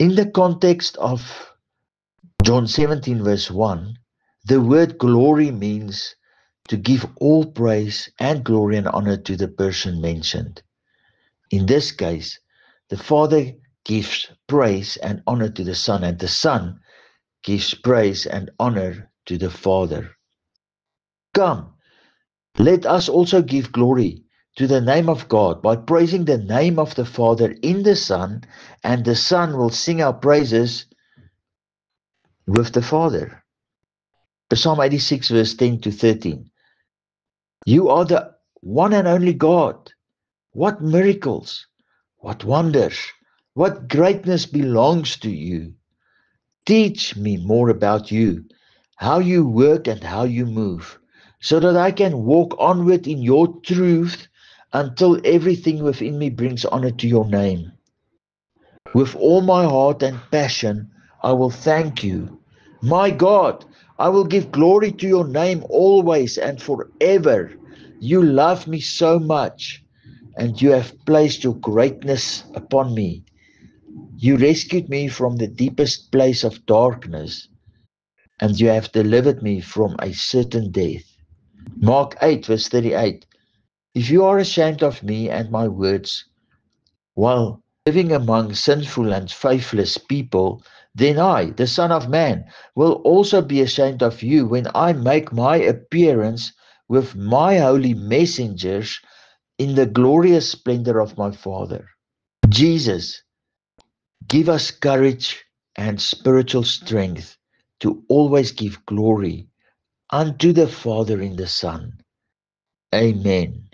In the context of John 17 verse 1, the word glory means to give all praise and glory and honor to the person mentioned. In this case, the Father gives praise and honor to the Son, and the Son gives praise and honor to the Father. Come, let us also give glory to the name of God by praising the name of the Father in the Son, and the Son will sing our praises with the Father. Psalm 86 verse 10 to 13. You are the one and only God. What miracles, what wonders, what greatness belongs to you. Teach me more about you, how you work and how you move, so that I can walk onward in your truth until everything within me brings honor to your name. With all my heart and passion, I will thank you. My God, I will give glory to your name always and forever. You love me so much, and you have placed your greatness upon me. You rescued me from the deepest place of darkness, and you have delivered me from a certain death. Mark 8 verse 38. If you are ashamed of me and my words, while living among sinful and faithless people, then I, the Son of Man, will also be ashamed of you when I make my appearance with my holy messengers in the glorious splendor of my Father. Jesus, give us courage and spiritual strength to always give glory unto the Father in the Son. Amen.